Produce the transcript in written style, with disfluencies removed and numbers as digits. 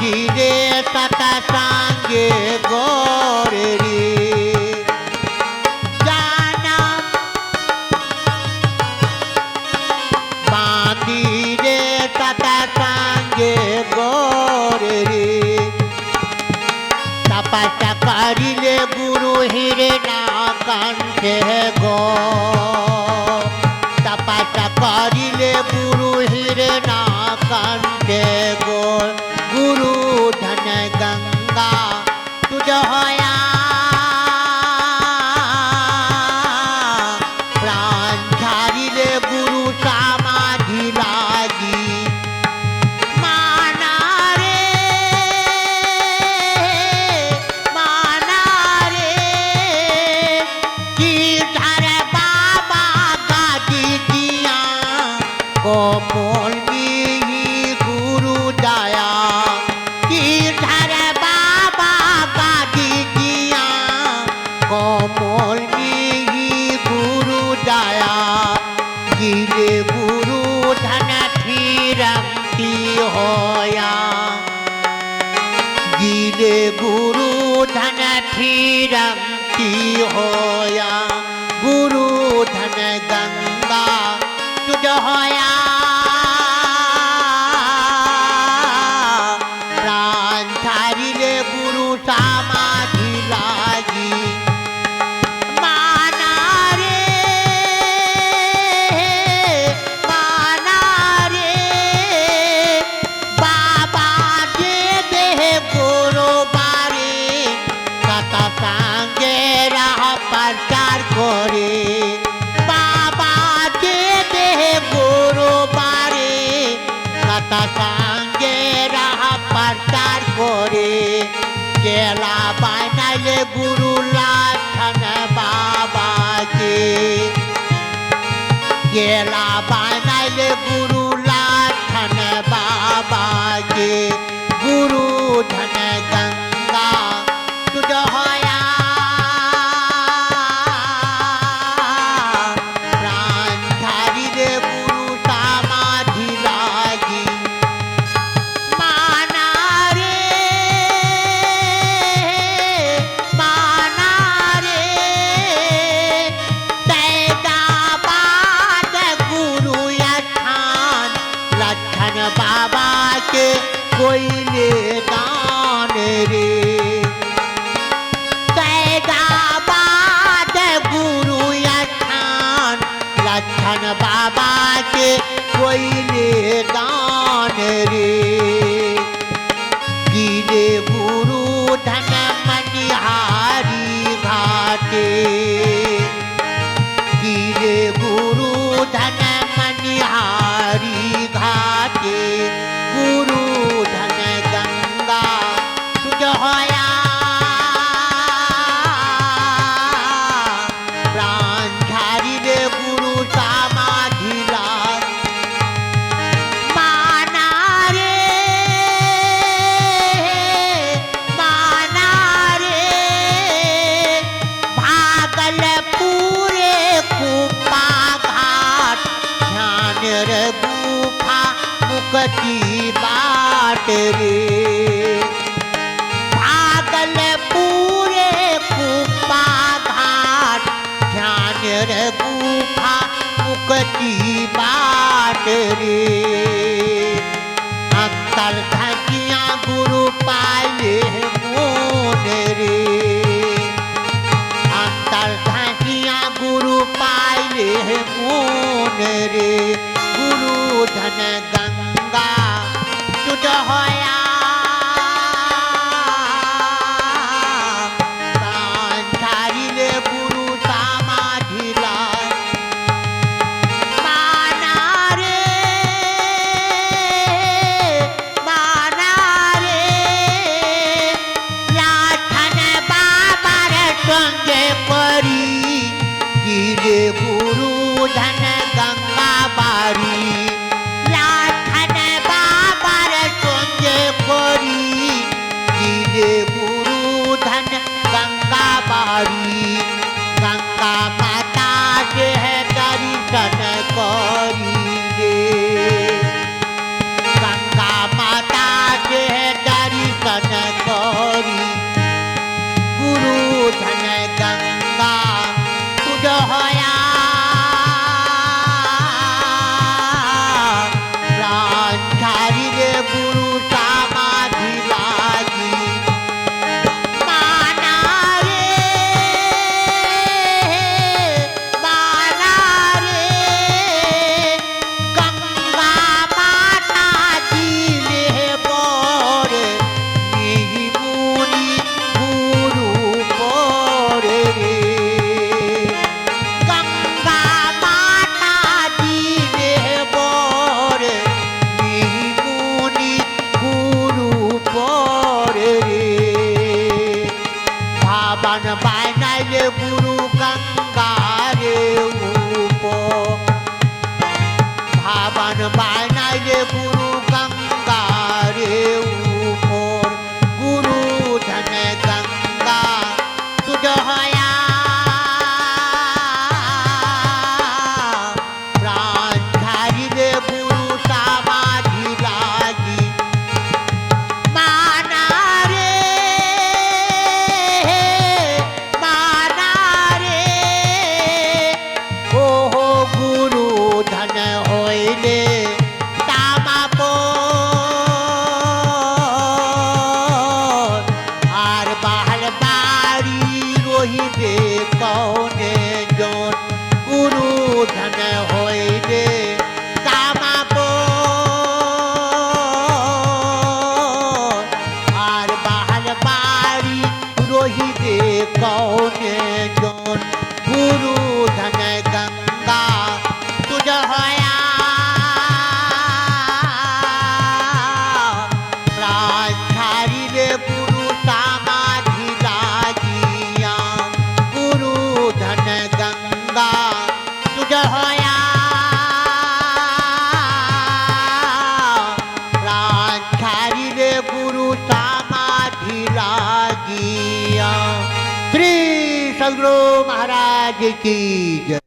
गिरे तथा सांगे गोरे रे जानम बांधीरे तथा सांगे गोरे रे तपस्या करिले गुरु हिरे ना कंठे गो तपस्या करिले गुरु हिरे ना कंठे गो गुरु धन गंगा तुझ होया प्राण धारिले गुरु समाधि लागी माना रे कि धर बाबा गादी दिया कोमल में गुरु जाया कि धर बाबा गादी दिया कोमल में गुरु जाया गिले गुरु धन फिरती होया गिले गुरु धन फिरती होया गुरु धन गंगा तुझ होया प्राण धारिले गुरु समाधि लागी माना रे बाबा दे देह गुरु बारे कथा सांगे राह प्रचार करे बाबा दे देह गुरु बारे कथा सांगे राह प्रचार करे केला बानाइले गुरु लाछन बाबा के केला बानाइले गुरु लाछन बाबा के गुरु धन गंगा तुझ होया प्राण धारिले गुरु समाधि लागी माना रे सैदाबाद गुरु स्थान लक्षण बाबा के कोयले दान ভাবন বানাইলে গুরু গঙ্গারে উপর ভাবন বানাইলে গুরু গঙ্গারে উপর গুরু ধন গঙ্গা তুজ হয়া প্রাণ ধারিলে গুরু সমাধি লাগি মানা রে মানা রে ও গুরু ধন হইলে তামাপ আর বাহার বাড়ি রহিবে কৌনে জন গুরু ধন হইলে তামাপ আর বাহার বাড়ি রহিবে কৌনে জন গুরু ধন গঙ্গা তুজ হয়া প্রাণ ছাড়িলে গুরু সমাধি লাগিয়া গুরু ধন গঙ্গা তুজ হয়া প্রাণ ছাড়িলে গুরু সমাধি লাগিয়া। श्री सद्गुरु महाराज की जय।